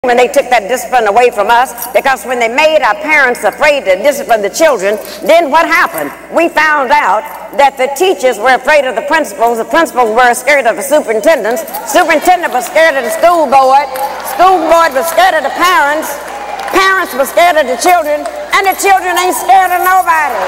when they took that discipline away from us, because when they made our parents afraid to discipline the children, then what happened? We found out that the teachers were afraid of the principals were scared of the superintendents was scared of the school board was scared of the parents were scared of the children, and the children ain't scared of nobody.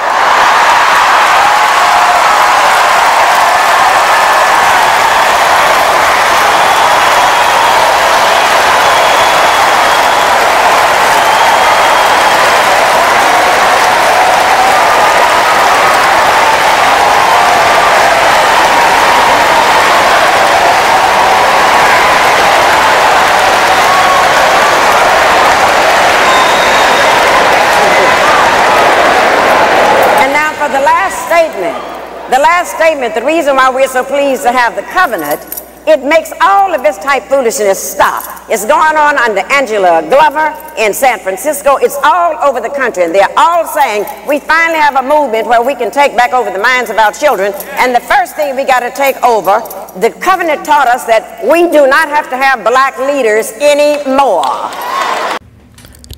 The last statement, the reason why we're so pleased to have the covenant, it makes all of this type foolishness stop. It's going on under Angela Glover in San Francisco. It's all over the country, and they're all saying we finally have a movement where we can take back over the minds of our children. And the first thing we got to take over, the covenant taught us that we do not have to have black leaders anymore.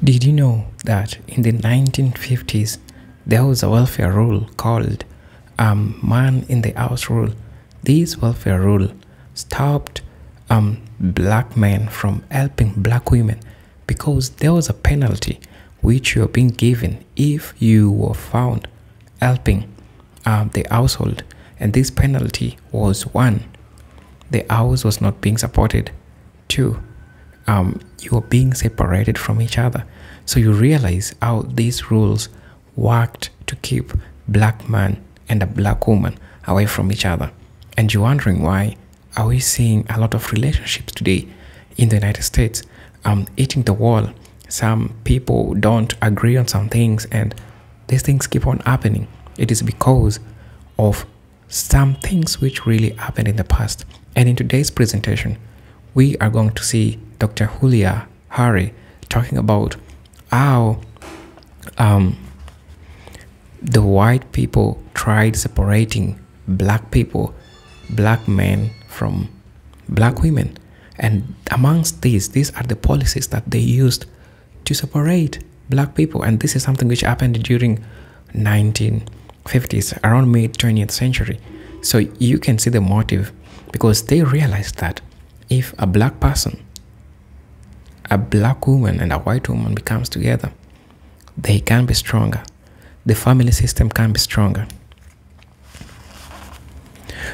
Did you know that in the 1950s there was a welfare rule called man in the house rule? This welfare rule stopped black men from helping black women because there was a penalty which you were being given if you were found helping the household. And this penalty was: 1, the house was not being supported; 2, you were being separated from each other. So you realize how these rules worked to keep black man and a black woman away from each other. And you're wondering, why are we seeing a lot of relationships today in the United States hitting the wall? Some people don't agree on some things, and these things keep on happening. It is because of some things which really happened in the past. And in today's presentation, we are going to see Dr. Julia Hari talking about how the white people tried separating black people, black men from black women. And amongst these are the policies that they used to separate black people. And this is something which happened during 1950s, around mid-20th century. So you can see the motive, because they realized that if a black person, a black woman and a white woman becomes together, they can be stronger. The family system can be stronger.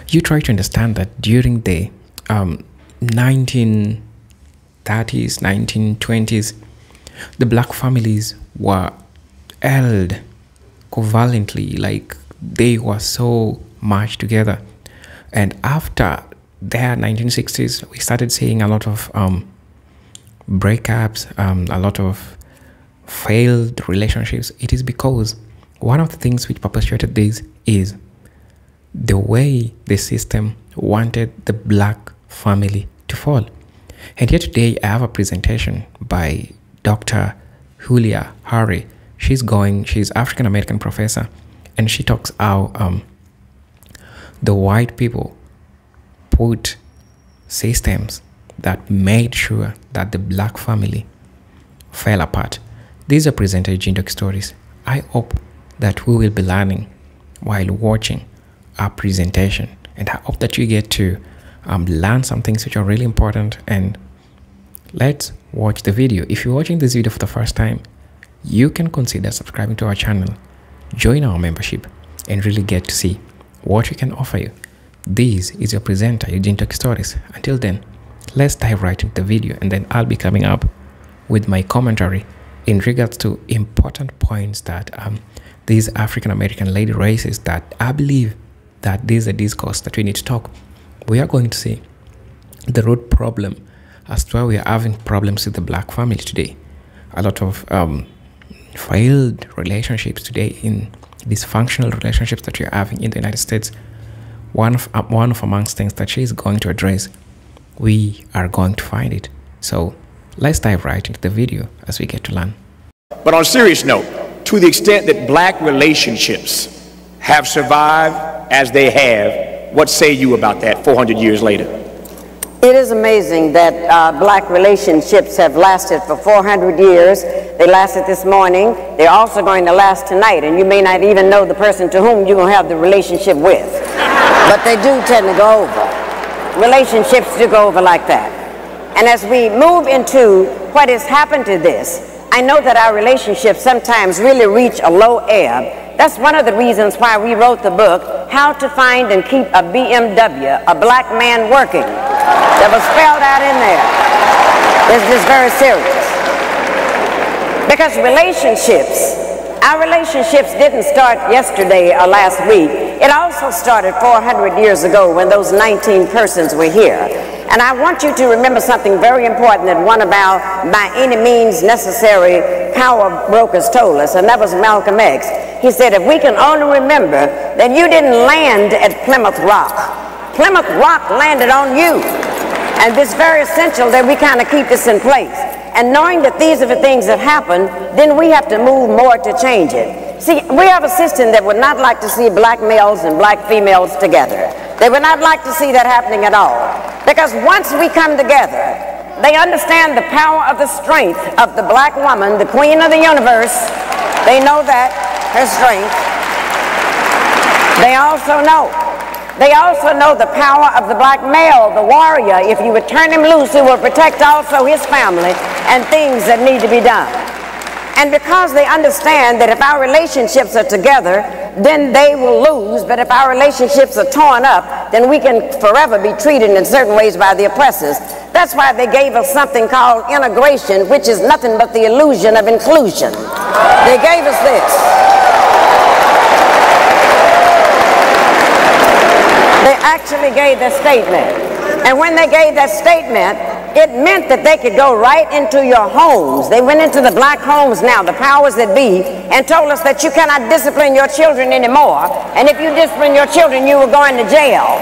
You try to understand that during the 1930s, 1920s, the black families were held covalently, like they were so much together. And after the 1960s, we started seeing a lot of breakups, a lot of failed relationships. It is because one of the things which perpetuated this is the way the system wanted the black family to fall. And here today I have a presentation by Dr. Julia Hari. She's African American professor, and she talks how the white people put systems that made sure that the black family fell apart. These are presented in Doc Stories. I hope that we will be learning while watching our presentation, and I hope that you get to learn some things which are really important. And let's watch the video. If you're watching this video for the first time, you can consider subscribing to our channel, join our membership, and really get to see what we can offer you. This is your presenter, Eugene Doc Stories. Until then, let's dive right into the video, and then I'll be coming up with my commentary in regards to important points that these African American lady races, that I believe that this is a discourse that we need to talk. We are going to see the root problem as to why we are having problems with the black family today. A lot of failed relationships today, in dysfunctional relationships that we are having in the United States. One of amongst things that she is going to address, we are going to find it. So let's dive right into the video as we get to learn. But on a serious note, to the extent that black relationships have survived as they have, what say you about that 400 years later? It is amazing that black relationships have lasted for 400 years. They lasted this morning. They're also going to last tonight, and you may not even know the person to whom you're going to have the relationship with. But they do tend to go over. Relationships do go over like that. And as we move into what has happened to this, I know that our relationships sometimes really reach a low ebb. That's one of the reasons why we wrote the book, How to Find and Keep a BMW, a Black Man Working. That was spelled out in there. It's just very serious. Because our relationships didn't start yesterday or last week. It also started 400 years ago when those 19 persons were here. And I want you to remember something very important that one of our by any means necessary power brokers told us, and that was Malcolm X. He said, if we can only remember that you didn't land at Plymouth Rock. Plymouth Rock landed on you. And it's very essential that we kind of keep this in place. And knowing that these are the things that happen, then we have to move more to change it. See, we have a system that would not like to see black males and black females together. They would not like to see that happening at all. Because once we come together, they understand the power of the strength of the black woman, the queen of the universe. They know that, her strength. They also know the power of the black male, the warrior. If you would turn him loose, he will protect also his family and things that need to be done. And because they understand that if our relationships are together, then they will lose. But if our relationships are torn up, then we can forever be treated in certain ways by the oppressors. That's why they gave us something called integration, which is nothing but the illusion of inclusion. They gave us this. They actually gave that statement. And when they gave that statement, it meant that they could go right into your homes. They went into the black homes now, the powers that be, and told us that you cannot discipline your children anymore. And if you discipline your children, you will go into jail.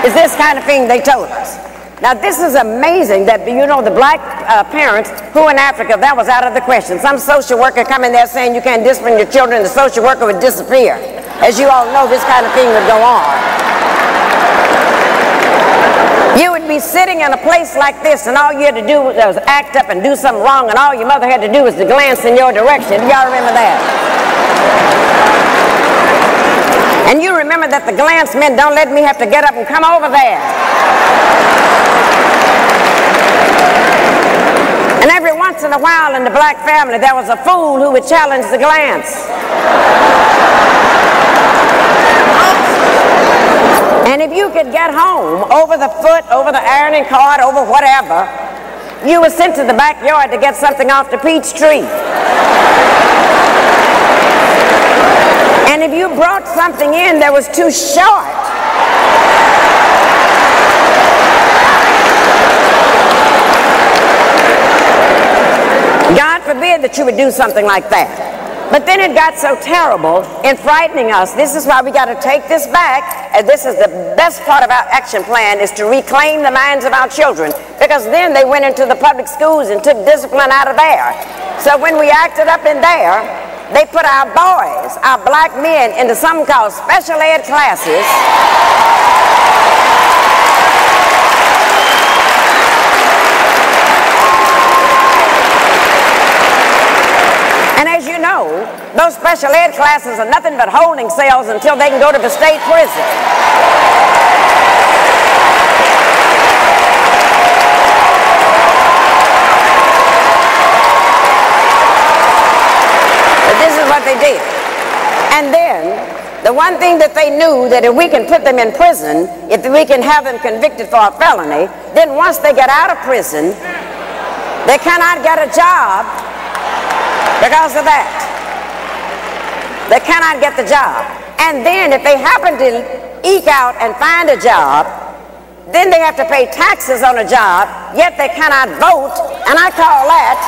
It's this kind of thing they told us. Now, this is amazing that, you know, the black parents who in Africa, that was out of the question. Some social worker come in there saying you can't discipline your children, the social worker would disappear. As you all know, this kind of thing would go on. You would be sitting in a place like this, and all you had to do was act up and do something wrong, and all your mother had to do was to glance in your direction. Y'all remember that? And you remember that the glance meant, don't let me have to get up and come over there. And every once in a while in the black family, there was a fool who would challenge the glance. And if you could get home over the foot, over the ironing cart, over whatever, you were sent to the backyard to get something off the peach tree. And if you brought something in that was too short, God forbid that you would do something like that. But then it got so terrible in frightening us. This is why we got to take this back. And this is the best part of our action plan, is to reclaim the minds of our children. Because then they went into the public schools and took discipline out of there. So when we acted up in there, they put our boys, our black men, into something called special ed classes. And as you know, those special ed classes are nothing but holding cells until they can go to the state prison. But this is what they did. And then, the one thing that they knew, that if we can put them in prison, if we can have them convicted for a felony, then once they get out of prison, they cannot get a job. Because of that, they cannot get the job. And then if they happen to eke out and find a job, then they have to pay taxes on a job, yet they cannot vote, and I call that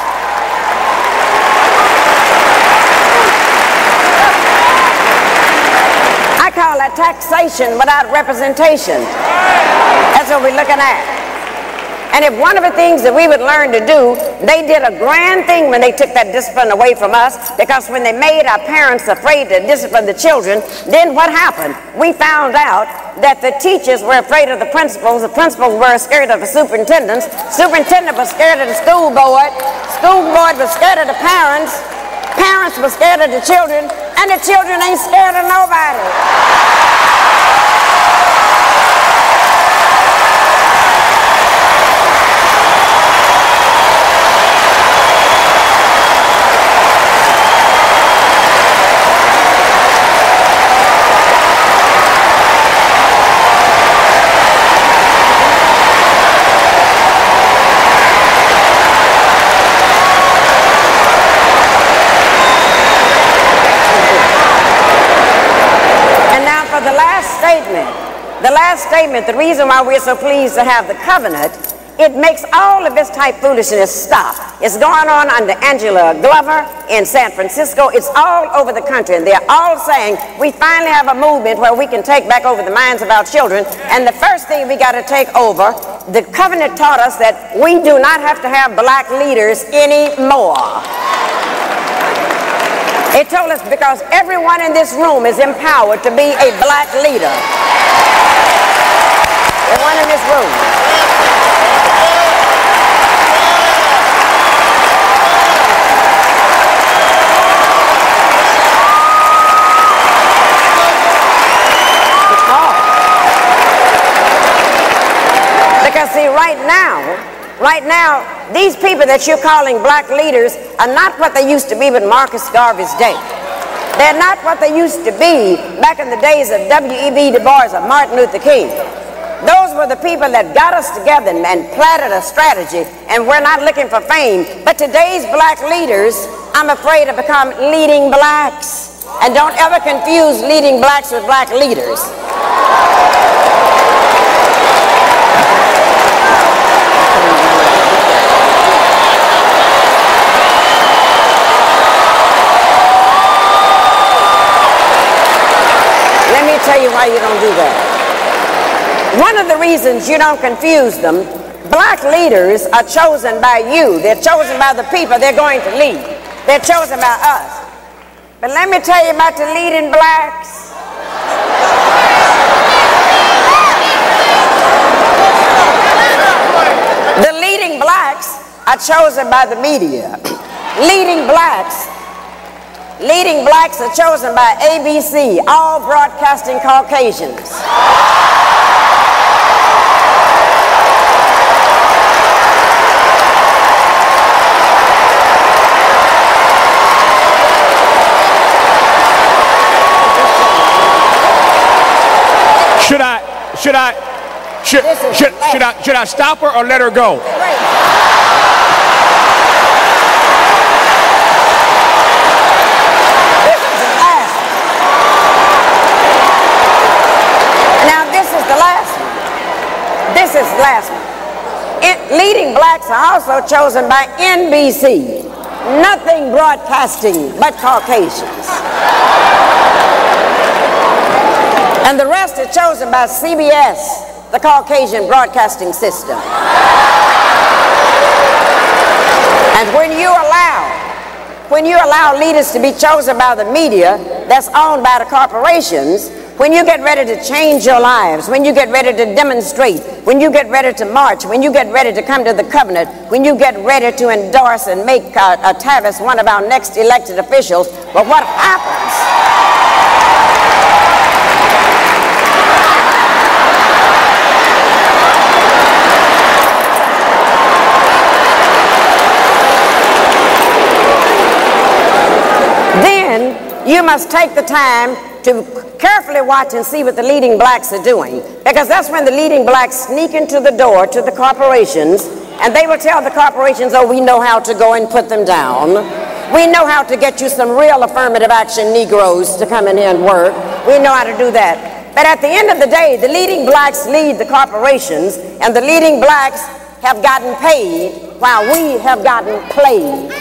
taxation without representation. That's what we're looking at. And if one of the things that we would learn to do, they did a grand thing when they took that discipline away from us, because when they made our parents afraid to discipline the children, then what happened? We found out that the teachers were afraid of the principals were scared of the superintendents was scared of the school board was scared of the parents were scared of the children, and the children ain't scared of nobody. The last statement, the reason why we're so pleased to have the covenant, it makes all of this type foolishness stop. It's going on under Angela Glover in San Francisco. It's all over the country, and they're all saying we finally have a movement where we can take back over the minds of our children. And the first thing we got to take over, the covenant taught us that we do not have to have black leaders anymore. It told us because everyone in this room is empowered to be a black leader. Everyone in this room. Because see, right now, these people that you're calling black leaders are not what they used to be with Marcus Garvey's day. They're not what they used to be back in the days of W.E.B. Du Bois or Martin Luther King. Those were the people that got us together and planted a strategy, and we're not looking for fame. But today's black leaders, I'm afraid, have become leading blacks. And don't ever confuse leading blacks with black leaders. Let me tell you why you don't do that. One of the reasons you don't confuse them, black leaders are chosen by you. They're chosen by the people they're going to lead. They're chosen by us. But let me tell you about the leading blacks. The leading blacks are chosen by the media. Leading blacks are chosen by ABC, all broadcasting Caucasians. Should I stop her or let her go? Now this is the last one. This is the last one. Leading blacks are also chosen by NBC. Nothing broadcasting but Caucasians. And the rest are chosen by CBS, the Caucasian broadcasting system. And when you allow leaders to be chosen by the media that's owned by the corporations, when you get ready to change your lives, when you get ready to demonstrate, when you get ready to march, when you get ready to come to the covenant, when you get ready to endorse and make Tavis one of our next elected officials, but what happens? Then you must take the time to carefully watch and see what the leading blacks are doing, because that's when the leading blacks sneak into the door to the corporations, and they will tell the corporations, oh, we know how to go and put them down. We know how to get you some real affirmative action Negroes to come in here and work. We know how to do that. But at the end of the day, the leading blacks lead the corporations, and the leading blacks have gotten paid while we have gotten played.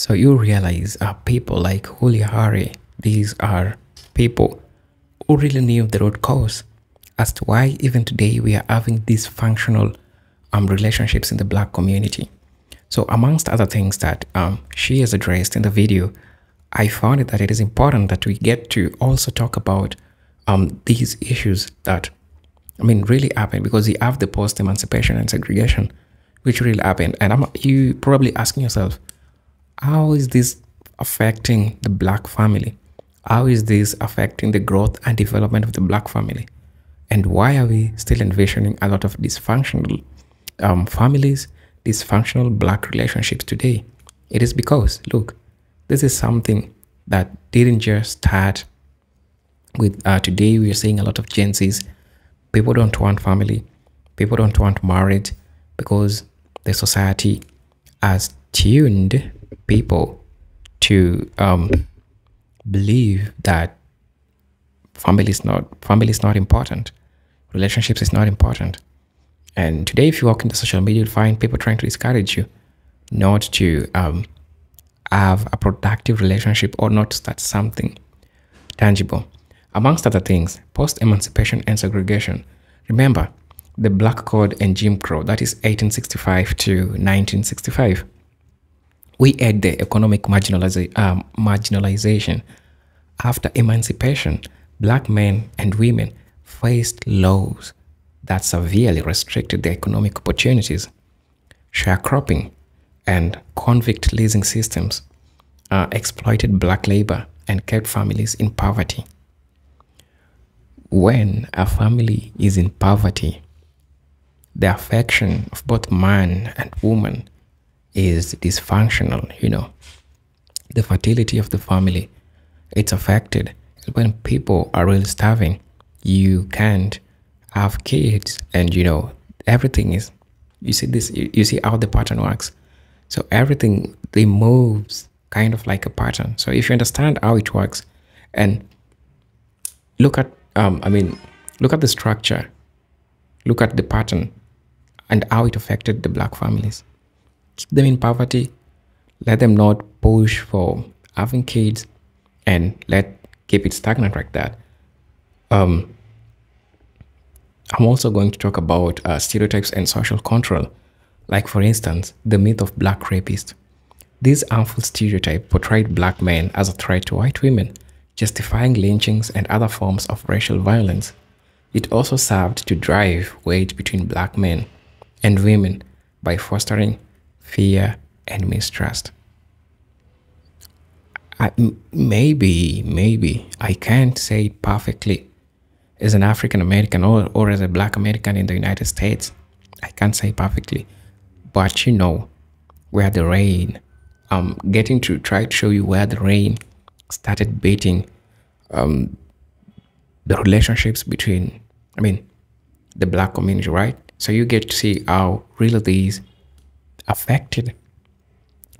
So you realize people like Julia Hari, these are people who really knew the root cause as to why even today we are having dysfunctional relationships in the black community. So amongst other things that she has addressed in the video, I found it that it is important that we get to also talk about these issues that, really happen, because we have the post-emancipation and segregation, which really happened. And you probably asking yourself, how is this affecting the black family? How is this affecting the growth and development of the black family? And why are we still envisioning a lot of dysfunctional families, dysfunctional black relationships today? It is because, look, this is something that didn't just start with today. We are seeing a lot of Gen Zs. People don't want family. People don't want marriage because the society has tuned people to believe that family is not important. Relationships is not important. And today, if you walk into social media, you'll find people trying to discourage you not to have a productive relationship or not start something tangible. Amongst other things, post-emancipation and segregation. Remember, the Black Code and Jim Crow, that is 1865 to 1965. We had the economic marginalization. After emancipation, black men and women faced laws that severely restricted their economic opportunities. Sharecropping and convict leasing systems exploited black labor and kept families in poverty. When a family is in poverty, the affection of both man and woman is dysfunctional, The fertility of the family, it's affected. When people are really starving, you can't have kids, and everything is, you see how the pattern works. So everything, they moves kind of like a pattern. So if you understand how it works and look at look at the structure, look at the pattern and how it affected the black families. Keep them in poverty, let them not push for having kids, and keep it stagnant like that. I'm also going to talk about stereotypes and social control, like for instance, the myth of black rapist. This harmful stereotype portrayed black men as a threat to white women, justifying lynchings and other forms of racial violence. It also served to drive wedge between black men and women by fostering fear and mistrust. Maybe I can't say it perfectly as an African American or as a black American in the United States. I can't say perfectly, but where the rain, I'm getting to try to show you where the rain started beating the relationships between, the black community, right? So you get to see how really these affected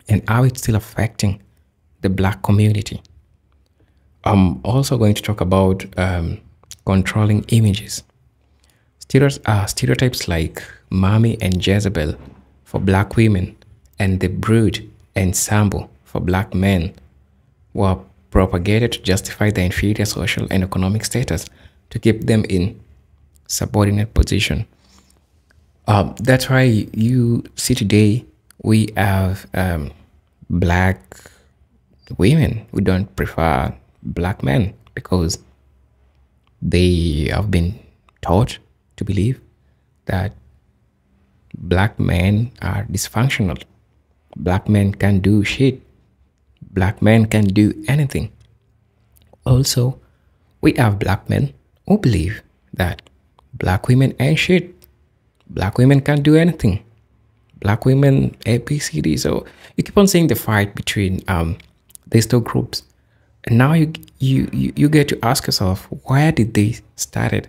and how it's still affecting the black community. I'm also going to talk about controlling images. Stereotypes like Mommy and Jezebel for black women and the Brood and Sambo for black men were propagated to justify their inferior social and economic status to keep them in subordinate position. That's why you see today we have black women who don't prefer black men because they have been taught to believe that black men are dysfunctional. Black men can't do shit. Black men can do anything. Also, we have black men who believe that black women ain't shit. Black women can't do anything. Black women, A, B, C, D. So you keep on seeing the fight between these two groups. And now you get to ask yourself, where did they started?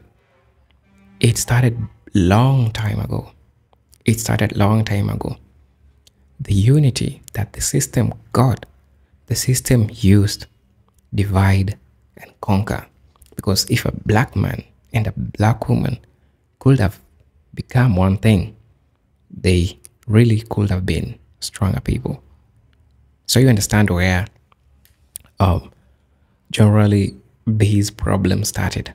It started long time ago. It started long time ago. The unity that the system got, the system used, divide and conquer. Because if a black man and a black woman could have become one thing, they really could have been stronger people. So you understand where generally these problems started.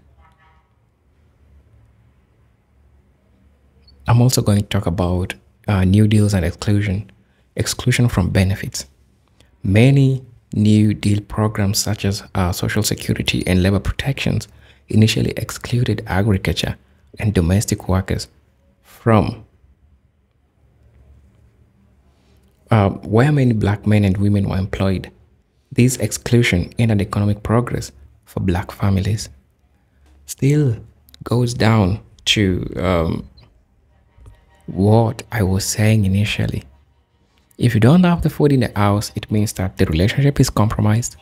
I'm also going to talk about New Deals and exclusion from benefits. Many New Deal programs such as Social Security and labor protections initially excluded agriculture and domestic workers from where many black men and women were employed. This exclusion ended economic progress for black families. Still goes down to what I was saying initially. If you don't have the food in the house, it means that the relationship is compromised.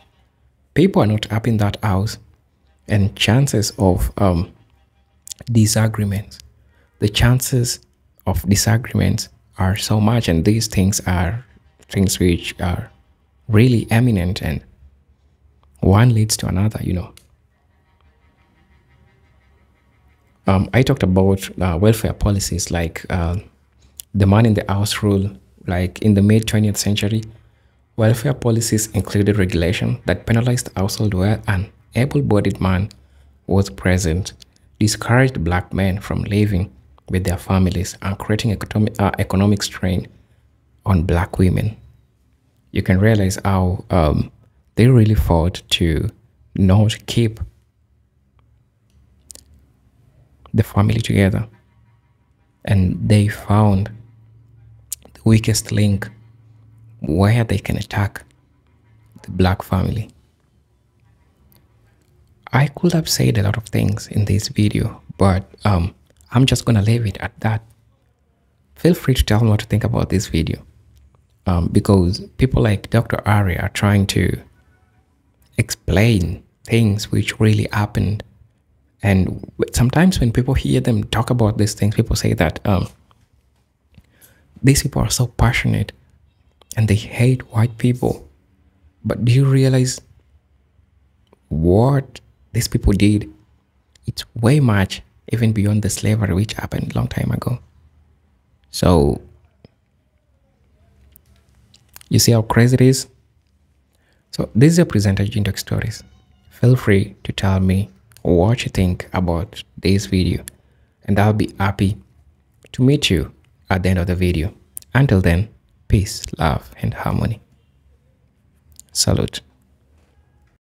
People are not happy in that house, and chances of disagreements, the chances of disagreements are so much, and these things are things which are really eminent, and one leads to another, you know. I talked about welfare policies like the man in the house rule. Like in the mid 20th century, welfare policies included regulation that penalized household where an able-bodied man was present, discouraged black men from living with their families, and creating economic strain on black women. You can realize how they really fought to not keep the family together, and they found the weakest link where they can attack the black family. I could have said a lot of things in this video, but I'm just gonna leave it at that. Feel free to tell me what to think about this video, because people like Dr. Ari are trying to explain things which really happened. And sometimes when people hear them talk about these things, people say that these people are so passionate and they hate white people. But do you realize what these people did? It's way much even beyond the slavery which happened a long time ago. So you see how crazy it is? So this is your presenter, Jindox Stories. Feel free to tell me what you think about this video, and I'll be happy to meet you at the end of the video. Until then, peace, love, and harmony. Salute.